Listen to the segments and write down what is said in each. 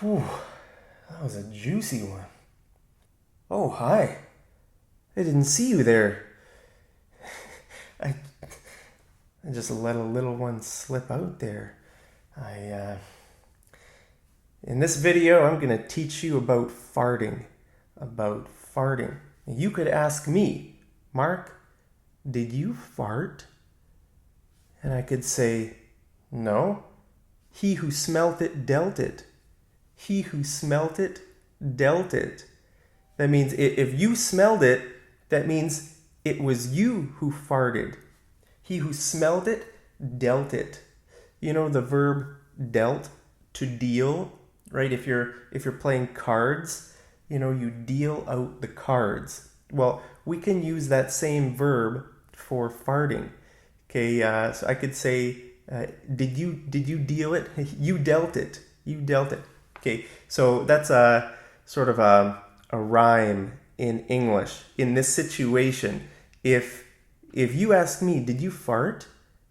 Whew, that was a juicy one. Oh, hi. I didn't see you there. I just let a little one slip out there. In this video, I'm going to teach you about farting. You could ask me, Mark, did you fart? And I could say, no. He who smelt it dealt it. He who smelt it dealt it. That means if you smelled it, that means it was you who farted. He who smelled it dealt it. You know the verb dealt, to deal, right? If you're playing cards, you deal out the cards. Well, we can use that same verb for farting. Okay, so I could say, did you deal it? You dealt it. You dealt it. Okay, so that's a sort of a rhyme in English. In this situation, if you ask me, did you fart?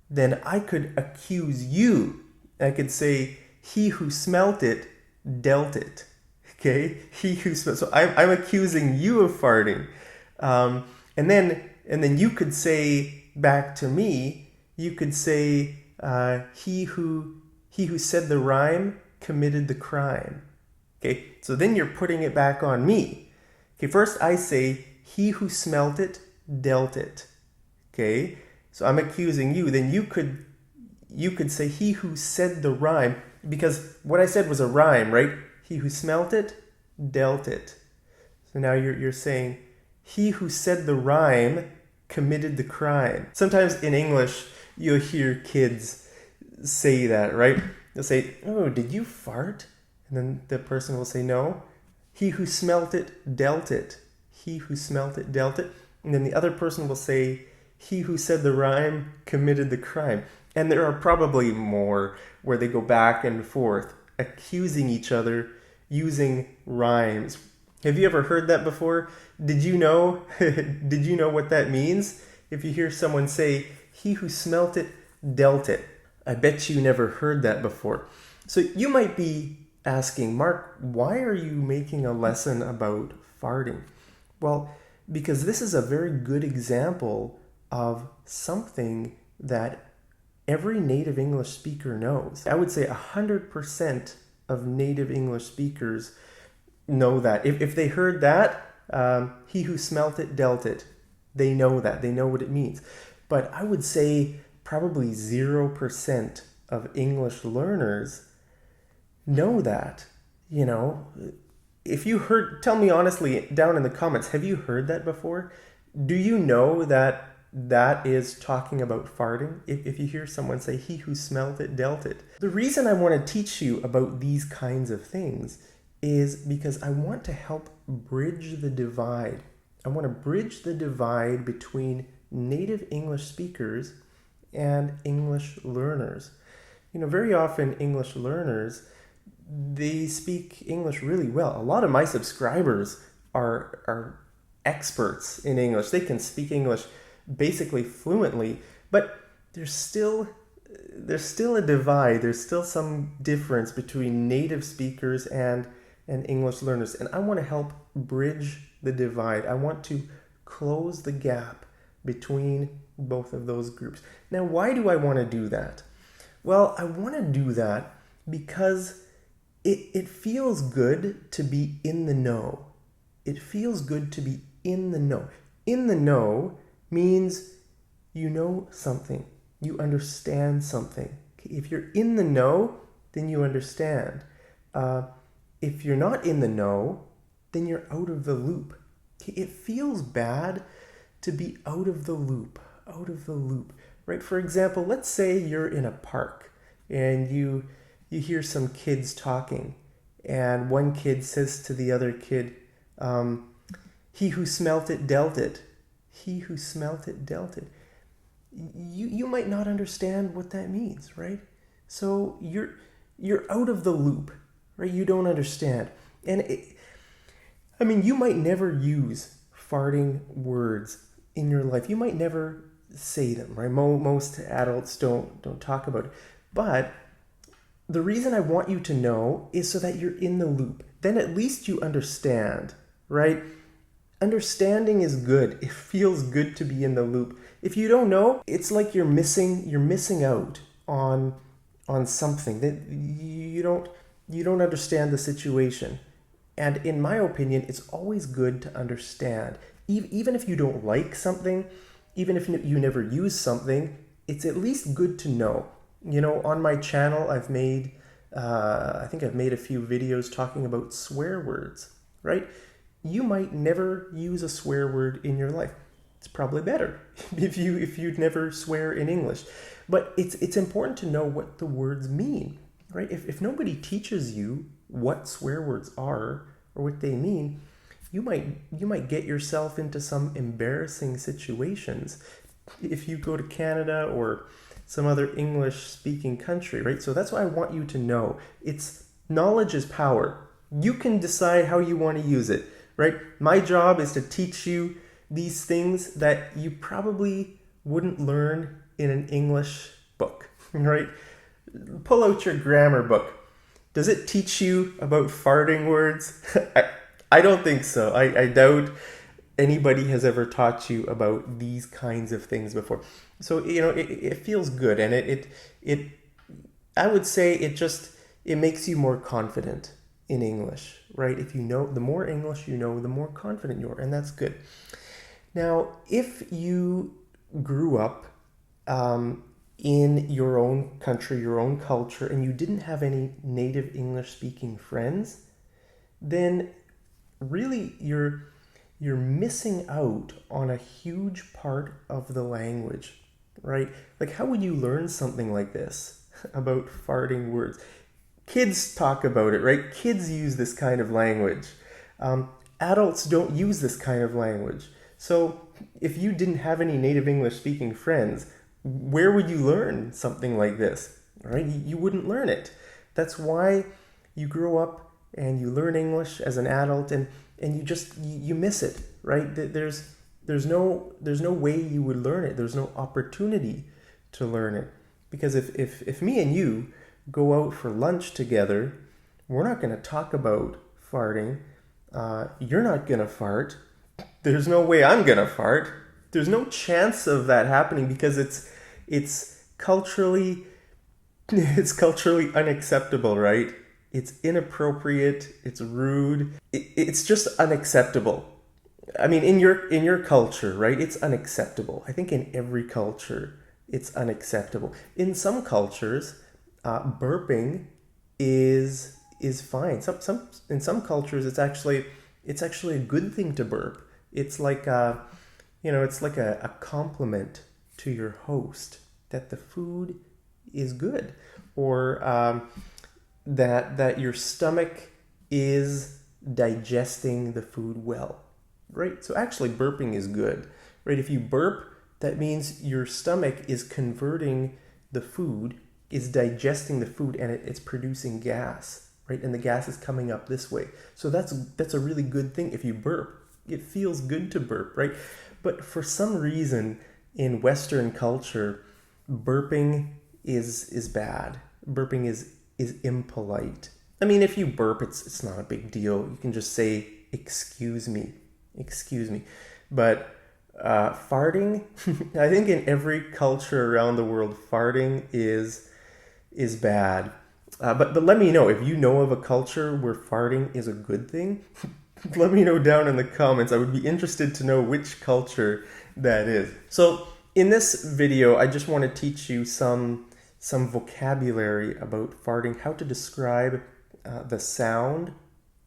Then I could accuse you. I could say, he who smelt it dealt it. Okay, he who smelt. So I'm accusing you of farting, and then you could say back to me. You could say, he who said the rhyme committed the crime. Okay, so then you're putting it back on me. Okay, first I say, he who smelt it dealt it. Okay, so I'm accusing you. Then you could say, he who said the rhyme, because what I said was a rhyme, right? He who smelt it dealt it. So now you're saying, he who said the rhyme committed the crime. Sometimes in English, you'll hear kids say that, right? They'll say, oh, did you fart? And then the person will say, no. He who smelt it dealt it. He who smelt it dealt it. And then the other person will say, he who said the rhyme committed the crime. And there are probably more where they go back and forth, accusing each other using rhymes. Have you ever heard that before? Did you know what that means? If you hear someone say, he who smelt it dealt it. I bet you never heard that before. So you might be asking, Mark, why are you making a lesson about farting? Well, because this is a very good example of something that every native English speaker knows. I would say 100% of native English speakers know that. If they heard that, he who smelt it dealt it, they know that. They know what it means. But I would say probably 0% of English learners know that. If you heard, tell me honestly down in the comments, have you heard that before? Do you know that is talking about farting? If you hear someone say, he who smelt it dealt it. The reason I want to teach you about these kinds of things is because I want to help bridge the divide. I want to bridge the divide between native English speakers and English learners. Very often English learners, they speak English really well. A lot of my subscribers are experts in English. They can speak English basically fluently, but there's still a divide. There's still some difference between native speakers and English learners. And I want to help bridge the divide. I want to close the gap between both of those groups. Now, why do I want to do that? Well, I want to do that because it feels good to be in the know. It feels good to be in the know. In the know means you know something. You understand something. If you're in the know, then you understand. If you're not in the know, then you're out of the loop. It feels bad to be out of the loop, right? For example, let's say you're in a park and you hear some kids talking, and one kid says to the other kid, he who smelt it dealt it. He who smelt it dealt it. You might not understand what that means, right? So you're out of the loop, right? You don't understand. And you might never use farting words in your life. You might never say them, right? Most adults don't talk about it. But The reason I want you to know is so that you're in the loop. Then at least you understand, right? Understanding is good. It feels good to be in the loop. If you don't know, it's like you're missing out on something that you don't understand the situation. And in my opinion, it's always good to understand. Even if you don't like something, even if you never use something, it's at least good to know. On my channel, I think I've made a few videos talking about swear words, right? You might never use a swear word in your life. It's probably better if you'd never swear in English. But it's important to know what the words mean, right? If nobody teaches you what swear words are or what they mean, you might get yourself into some embarrassing situations if you go to Canada or some other English-speaking country, right? So that's why I want you to know. Knowledge is power. You can decide how you want to use it, right? My job is to teach you these things that you probably wouldn't learn in an English book, right? Pull out your grammar book. Does it teach you about farting words? I don't think so. I doubt anybody has ever taught you about these kinds of things before. So, it feels good, and it I would say it makes you more confident in English, right? If you know, the more English you know, the more confident you are, and that's good. Now, if you grew up in your own country, your own culture, and you didn't have any native English-speaking friends, then really you're missing out on a huge part of the language, right? Like, how would you learn something like this about farting words? Kids talk about it, right? Kids use this kind of language. Adults don't use this kind of language. So if you didn't have any native English-speaking friends, where would you learn something like this, right? You wouldn't learn it. That's why you grow up and you learn English as an adult, and you miss it, right? There's no way you would learn it. There's no opportunity to learn it, because if me and you go out for lunch together, we're not going to talk about farting. You're not going to fart. There's no way I'm going to fart. There's no chance of that happening, because it's culturally unacceptable, right? It's inappropriate, it's rude, it's just unacceptable. I mean, in your culture, right? It's unacceptable. I think in every culture, it's unacceptable. In some cultures, burping is fine. In some cultures, it's actually a good thing to burp. It's like it's like a compliment to your host that the food is good, or that your stomach is digesting the food well, right? So actually burping is good, right? If you burp, that means your stomach is converting the food, is digesting the food, and it's producing gas, right? And the gas is coming up this way. So that's a really good thing if you burp. It feels good to burp, right? But for some reason in Western culture, burping is bad. Burping is impolite. I mean, if you burp, it's not a big deal. You can just say, excuse me. But farting, I think in every culture around the world, farting is bad. But let me know, if you know of a culture where farting is a good thing, let me know down in the comments. I would be interested to know which culture that is. So in this video, I just want to teach you some vocabulary about farting, how to describe the sound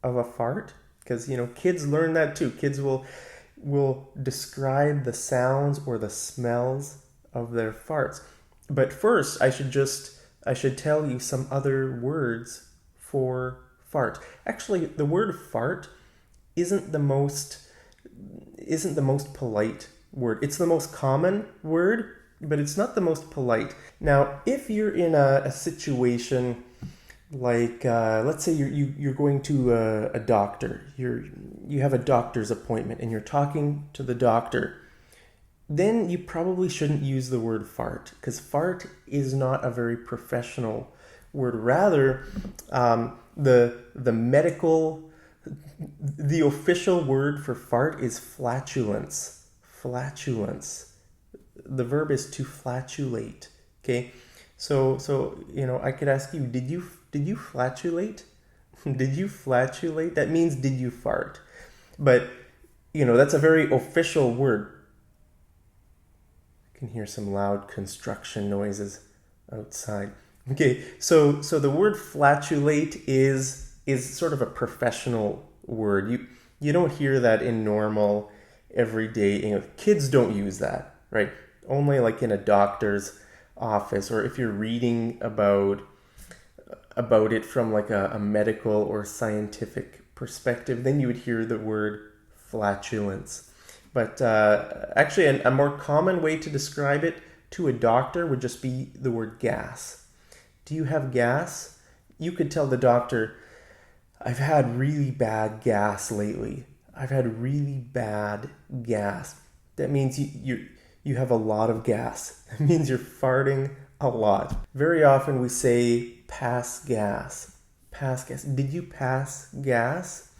of a fart, because kids learn that too. Kids will describe the sounds or the smells of their farts. But first, I should tell you some other words for fart. Actually, the word fart isn't the most polite word. It's the most common word, but it's not the most polite. Now, if you're in a situation like, let's say you're going to a doctor, you have a doctor's appointment and you're talking to the doctor, then you probably shouldn't use the word fart, because fart is not a very professional word. Rather, the official word for fart is flatulence. Flatulence. The verb is to flatulate. Okay, so I could ask you, did you flatulate? Did you flatulate? That means did you fart? But that's a very official word. I can hear some loud construction noises outside. Okay, so the word flatulate is sort of a professional word. You don't hear that in normal everyday. Kids don't use that, right? Only like in a doctor's office, or if you're reading about it from like a medical or scientific perspective, then you would hear the word flatulence. But actually, a more common way to describe it to a doctor would just be the word gas. Do you have gas? You could tell the doctor, I've had really bad gas lately. I've had really bad gas. That means you have a lot of gas. That means you're farting a lot. Very often we say pass gas. Pass gas. Did you pass gas?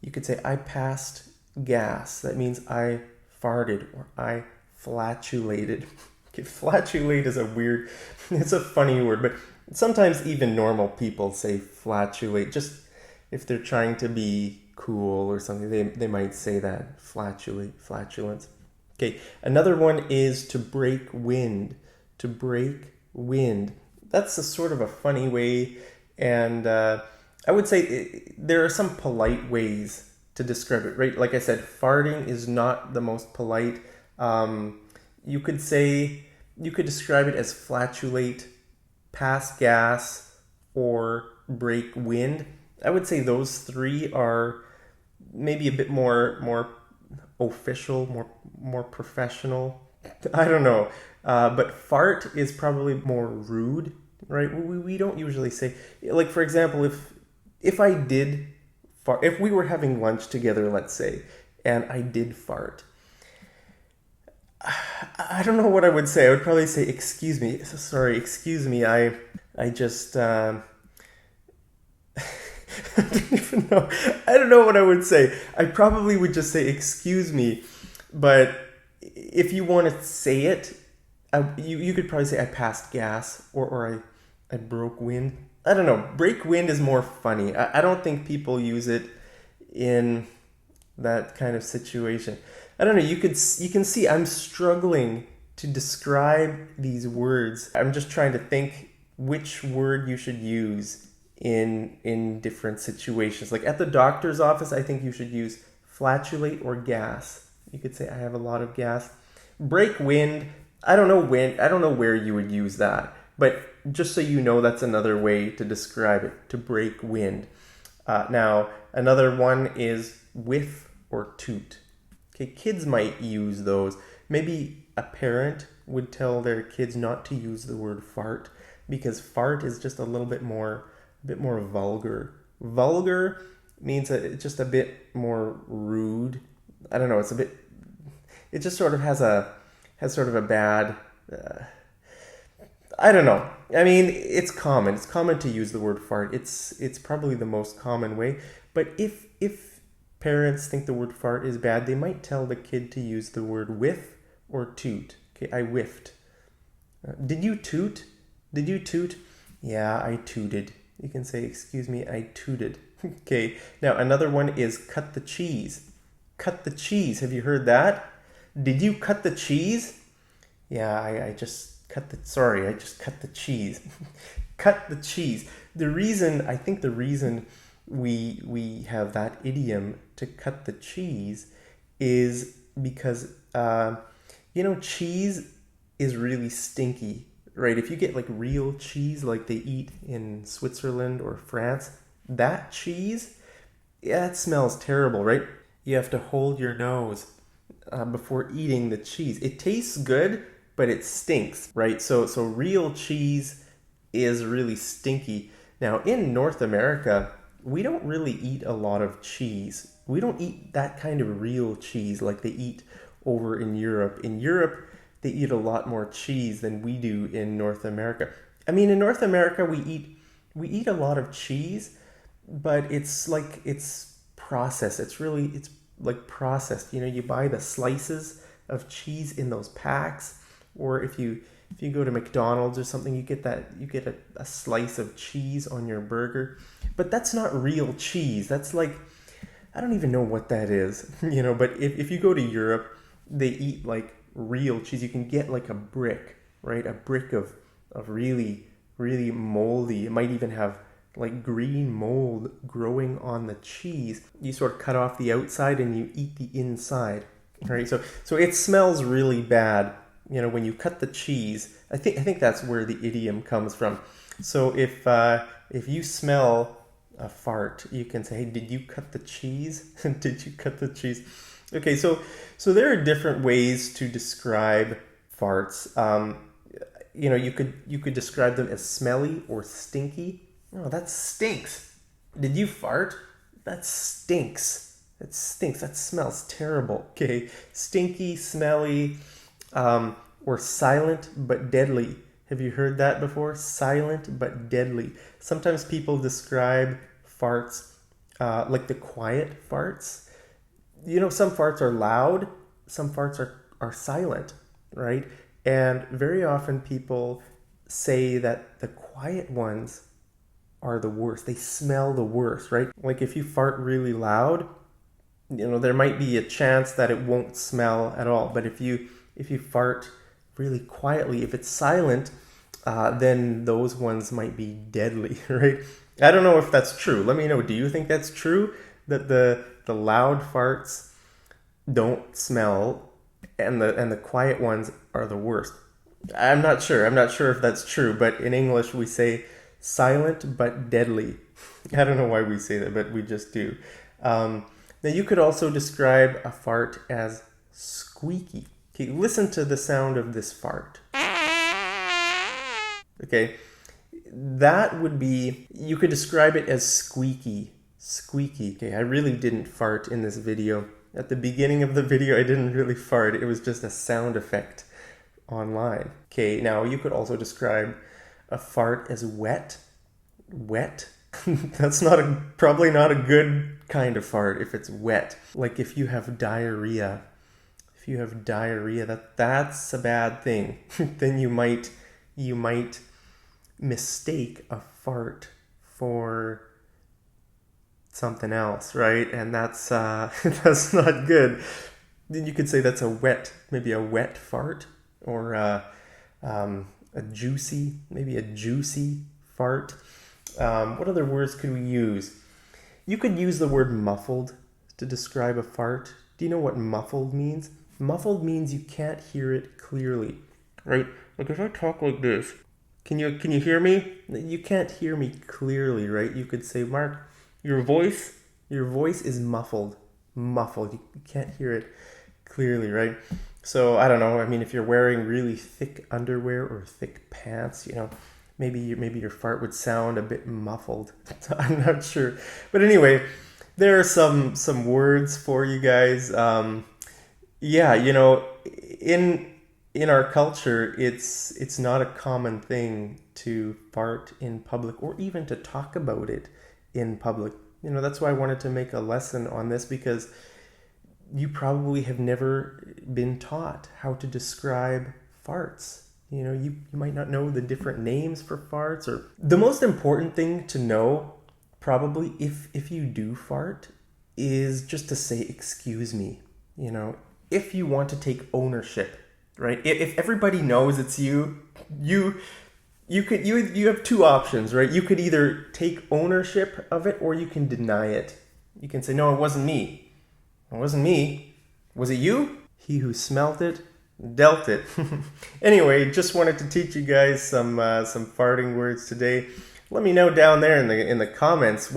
You could say I passed gas. That means I farted or I flatulated. Okay, flatulate is it's a funny word, but sometimes even normal people say flatulate. Just if they're trying to be cool or something, they might say that. Flatulence. Okay, another one is to break wind. To break wind. That's a sort of a funny way, and I would say there are some polite ways to describe it, right? Like I said, farting is not the most polite. You could describe it as flatulate, pass gas, or break wind. I would say those three are maybe a bit more official, more professional. I don't know. But fart is probably more rude, right? We don't usually say, like, for example, if I did fart, if we were having lunch together, let's say, and I did fart, I don't know what I would say. I would probably say, excuse me, sorry, excuse me, I just, I don't even know. I don't know what I would say. I probably would just say, excuse me, but if you want to say it, you could probably say, I passed gas, or I broke wind. I don't know. Break wind is more funny. I don't think people use it in that kind of situation. I don't know. You can see I'm struggling to describe these words. I'm just trying to think which word you should use in different situations. Like at the doctor's office, I think you should use flatulate or gas. You could say I have a lot of gas. Break wind. I don't know where you would use that, but just so you know, that's another way to describe it, to break wind. Now, another one is whiff or toot. Okay, kids might use those. Maybe a parent would tell their kids not to use the word fart because fart is just a bit more vulgar. Vulgar means that it's just a bit more rude. I don't know. It just sort of has sort of a bad. I don't know. I mean, it's common. It's common to use the word fart. It's probably the most common way. But if parents think the word fart is bad, they might tell the kid to use the word whiff or toot. Okay, I whiffed. Did you toot? Did you toot? Yeah, I tooted. You can say, excuse me, I tooted. Okay, now another one is cut the cheese. Cut the cheese. Have you heard that? Did you cut the cheese? Yeah, I just cut the cheese. Cut the cheese. The reason we have that idiom to cut the cheese is because cheese is really stinky, right? If you get like real cheese like they eat in Switzerland or France, that cheese, yeah, it smells terrible, right? You have to hold your nose before eating the cheese. It tastes good, but it stinks, right? So real cheese is really stinky. Now, in North America, we don't really eat a lot of cheese. We don't eat that kind of real cheese like they eat over in Europe. In Europe, they eat a lot more cheese than we do in North America. I mean, in North America, we eat We eat a lot of cheese, but it's processed. It's like processed. You buy the slices of cheese in those packs, or if you go to McDonald's or something, you get a slice of cheese on your burger. But that's not real cheese. That's like, I don't even know what that is, but if you go to Europe, they eat like real cheese. You can get like a brick, right? A brick of really, really moldy. It might even have like green mold growing on the cheese. You sort of cut off the outside and you eat the inside, right? So it smells really bad, when you cut the cheese. I think that's where the idiom comes from. So if you smell a fart, you can say, hey, did you cut the cheese? Did you cut the cheese? Okay, so there are different ways to describe farts. You could describe them as smelly or stinky. Oh, that stinks. Did you fart? That stinks. That stinks. That smells terrible. Okay, stinky, smelly, or silent but deadly. Have you heard that before? Silent but deadly. Sometimes people describe farts like the quiet farts. Some farts are loud, some farts are silent, right? And very often people say that the quiet ones are the worst. They smell the worst, right? Like if you fart really loud, there might be a chance that it won't smell at all. But if you fart really quietly, if it's silent, then those ones might be deadly, right? I don't know if that's true. Let me know. Do you think that's true? That the loud farts don't smell and the quiet ones are the worst? I'm not sure. I'm not sure if that's true, but in English we say silent but deadly. I don't know why we say that, but we just do. Now you could also describe a fart as squeaky. Okay, listen to the sound of this fart. Okay, that would be, you could describe it as squeaky. Squeaky. Okay, I really didn't fart in this video. At the beginning of the video, I didn't really fart. It was just a sound effect online. Okay, now you could also describe a fart as wet. Wet. That's probably not a good kind of fart if it's wet. Like if you have diarrhea. If you have diarrhea, that's a bad thing. Then you might mistake a fart for something else, right? And that's that's not good. Then you could say that's maybe a wet fart, or maybe a juicy fart. What other words could we use? You could use the word muffled to describe a fart. Do you know what muffled means? Muffled means you can't hear it clearly, right? Like if I talk like this, can you hear me? You can't hear me clearly, right? You could say, Mark, your voice is muffled. You can't hear it clearly, right? So I don't know. I mean, if you're wearing really thick underwear or thick pants, maybe your fart would sound a bit muffled. I'm not sure, but anyway, there are some words for you guys. In our culture, it's not a common thing to fart in public or even to talk about it in public. That's why I wanted to make a lesson on this, because you probably have never been taught how to describe farts. You might not know the different names for farts. Or the most important thing to know, probably, if you do fart, is just to say, excuse me. If you want to take ownership, right? If everybody knows it's you have two options, right? You could either take ownership of it, or you can deny it. You can say, no, it wasn't me. It wasn't me. Was it you? He who smelt it, dealt it. Anyway, just wanted to teach you guys some farting words today. Let me know down there in the comments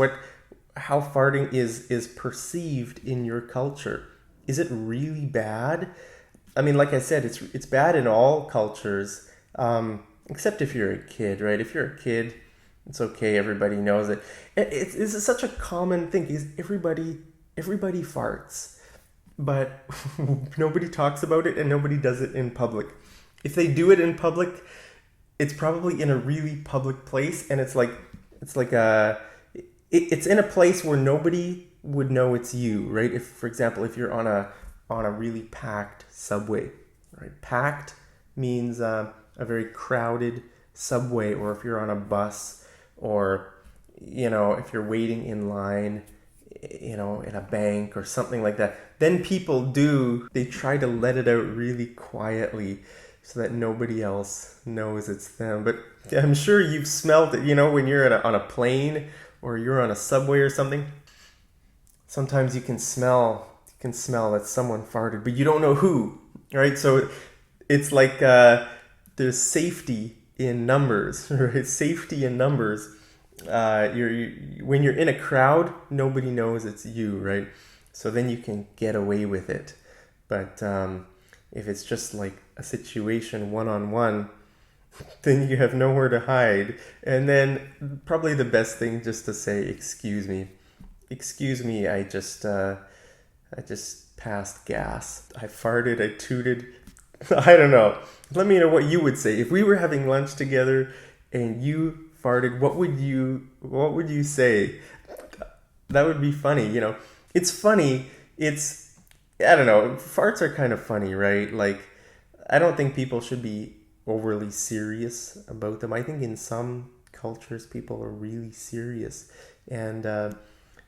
how farting is perceived in your culture. Is it really bad? I mean, like I said, it's bad in all cultures, except if you're a kid, right? If you're a kid, it's okay. Everybody knows it. It's such a common thing, because everybody farts, but nobody talks about it and nobody does it in public. If they do it in public, it's probably in a really public place, and it's like It's like it's in a place where nobody would know it's you, right? If, for example, if you're on a really packed subway, right? Packed means a very crowded subway, or if you're on a bus, or if you're waiting in line, in a bank or something like that, then they try to let it out really quietly so that nobody else knows it's them. But I'm sure you've smelt it, when you're on a plane or you're on a subway or something. Sometimes you can smell that someone farted, but you don't know who, right? So it's like there's safety in numbers, right? Safety in numbers. When you're in a crowd, nobody knows it's you, right? So then you can get away with it. But if it's just like a situation one-on-one, then you have nowhere to hide. And then probably the best thing just to say, excuse me, I just passed gas. I farted, I tooted. I don't know. Let me know what you would say. If we were having lunch together and you farted, what would you say? That would be funny, It's funny. I don't know. Farts are kind of funny, right? Like, I don't think people should be overly serious about them. I think in some cultures, people are really serious, and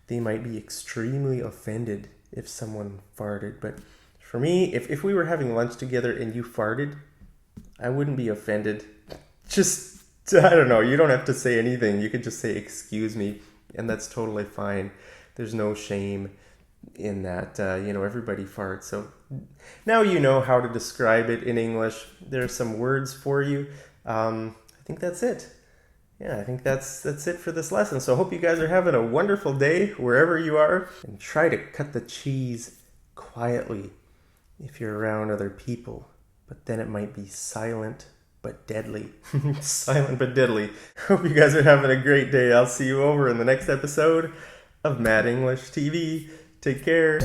they might be extremely offended if someone farted. But for me, if we were having lunch together and you farted, I wouldn't be offended. Just, I don't know, you don't have to say anything. You could just say, excuse me, and that's totally fine. There's no shame in that. Everybody farts. So now you know how to describe it in English. There are some words for you. I think that's it. Yeah, I think that's it for this lesson. So I hope you guys are having a wonderful day wherever you are. And try to cut the cheese quietly if you're around other people. But then it might be silent but deadly. Silent but deadly. Hope you guys are having a great day. I'll see you over in the next episode of Mad English TV. Take care.